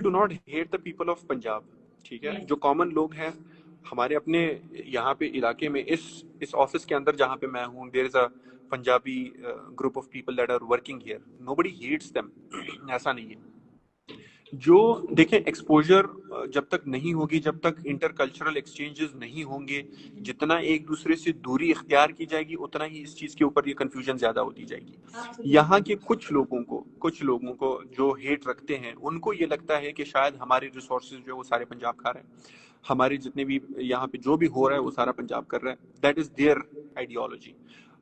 Do not hate the people of Punjab, ठीक है, जो कॉमन लोग हैं हमारे अपने यहाँ पे इलाके में, इस ऑफिस के अंदर जहाँ पे मैं हूँ, there is a Punjabi group of people that are working here, nobody hates them, ऐसा नहीं है। जो देखें, एक्सपोजर जब तक नहीं होगी, जब तक इंटरकल्चरल एक्सचेंजेस नहीं होंगे, जितना एक दूसरे से दूरी इख्तियार की जाएगी, उतना ही इस चीज के ऊपर ये कंफ्यूजन ज्यादा होती जाएगी। यहाँ के कुछ लोगों को जो हेट रखते हैं, उनको ये लगता है कि शायद हमारे रिसोर्सेज जो है वो सारे पंजाब खा रहे हैं, हमारे जितने भी यहाँ पे जो भी हो रहा है वो सारा पंजाब कर रहा है। That is there ideology.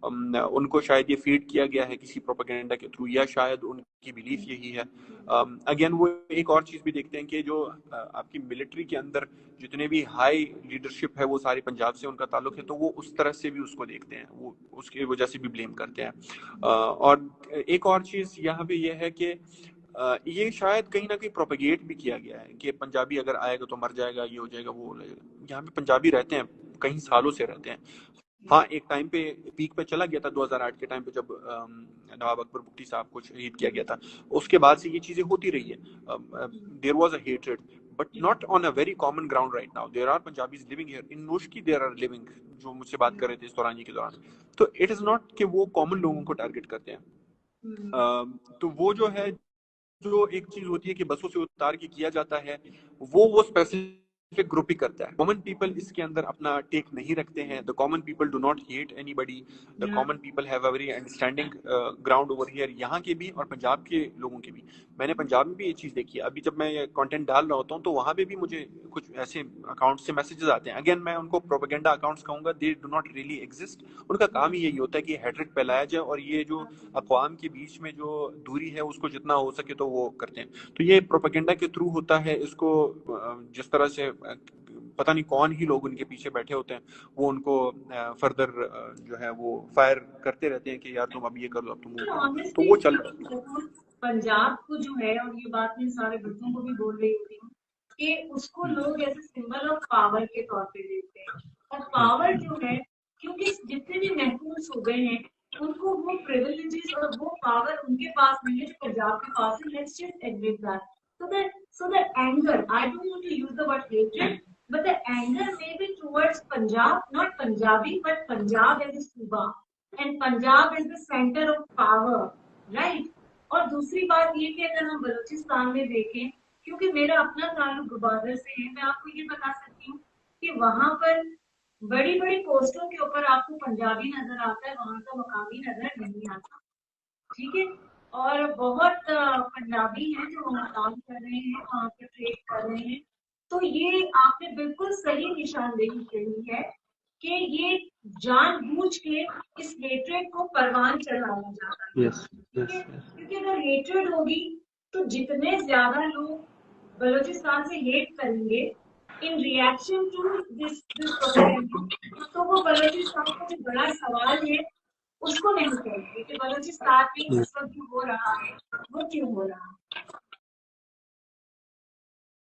उनको शायद ये फीड किया गया है किसी प्रोपेगेंडा के थ्रू, या शायद उनकी बिलीफ यही है। अगेन वो एक और चीज भी देखते हैं कि जो आपकी मिलिट्री के अंदर जितने भी हाई लीडरशिप है वो सारी पंजाब से उनका ताल्लुक है, तो वो उस तरह से भी उसको देखते हैं, वो उसकी वजह से भी ब्लेम करते हैं। और एक और चीज यहाँ पे ये है कि ये शायद कहीं ना कहीं प्रोपेगेट भी किया गया है कि पंजाबी अगर आएगा तो मर जाएगा, ये हो जाएगा, वो हो जाएगा। यहाँ पे पंजाबी रहते हैं, कई सालों से रहते हैं। हाँ, एक टाइम पे पीक पे चला गया था 2008 के टाइम पे, जब नवाब अकबर बुगटी साहब को शहीद किया गया था। उसके बाद से ये चीजें होती रही है। There was a hatred, but not on a very common ground right now. There are Punjabis living here in Noshki, there are living, जो मुझसे बात कर रहे थे इस दौरान के दौरान। तो इट इज नॉट कि वो कॉमन लोगों को टारगेट करते हैं। तो वो जो है, जो एक चीज होती है कि बसों से उतार के किया जाता है, वो स्पेसिफिक ग्रुप ही करता है। कॉमन पीपल इसके अंदर अपना टेक नहीं रखते हैं। The common people do not hate anybody. The common people have a very understanding ground over here, यहाँ के भी और पंजाब के लोगों के भी। मैंने पंजाब में भी ये चीज देखी है। अभी जब मैं ये कंटेंट डाल रहा होता हूँ तो वहां पे भी मुझे कुछ ऐसे अकाउंट से मैसेजेस आते हैं। अगेन मैं उनको प्रोपेगेंडा अकाउंट्स कहूंगा, they do not really exist. उनका काम ही यही होता है कि हेट्रेड फैलाया जाए, और ये जो अकवाम के बीच में जो दूरी है उसको जितना हो सके तो वो करते हैं। तो ये प्रोपेगेंडा के थ्रू होता है। इसको जिस तरह से पता नहीं कौन ही लोग उनके पीछे बैठे होते हैं, वो उनको फर्दर जो है वो फायर करते रहते हैं कि यार तुम अब ये कर लो, अब तुम वो करो, तो वो चल रहा है। पंजाब को जो है, और ये बात मैं सारे बच्चों को भी बोल रही होती हूँ, कि उसको लोग एज सिंबल ऑफ पावर के तौर पे देखते हैं। और पावर जो है, क्योंकि जितने भी महफूज सूबे हैं उनको वो प्रिविलेजेस और वो पावर उनके पास नहीं है जो पंजाब के पास है। Let's just admit that. So the anger, I don't want to use the word hatred, but the anger may be towards Punjab, not Punjabi, but Punjab as a Suba, and Punjab is the center of power, right? और दूसरी बात ये कि अगर हम बलूचिस्तान में देखें, क्योंकि मेरा अपना ताल्लुक ग्वादर से है, मैं आपको ये बता सकती हूँ कि वहां पर बड़ी बड़ी पोस्टों के ऊपर आपको पंजाबी नजर आता है, वहां का मकामी नजर नहीं आता। ठीक है। और बहुत पंजाबी हैं जो वहाँ काम कर रहे हैं, वहाँ पे ट्रेड कर रहे हैं। तो ये आपने बिल्कुल सही निशानदेही कही है कि ये जानबूझ के इस हेट्रेड को परवान चढ़ाया जाता है। यस, ठीक है, यस, क्योंकि अगर हेट्रेड होगी तो जितने ज्यादा लोग बलूचिस्तान से हेट करेंगे इन रिएक्शन टू दिस प्रोपेगेंडा, तो वो बलूचिस्तान का जो बड़ा सवाल है उसको नहीं करेंगे कि बलूचिस्तान में इस वक्त जो हो रहा है वो क्यों हो रहा है।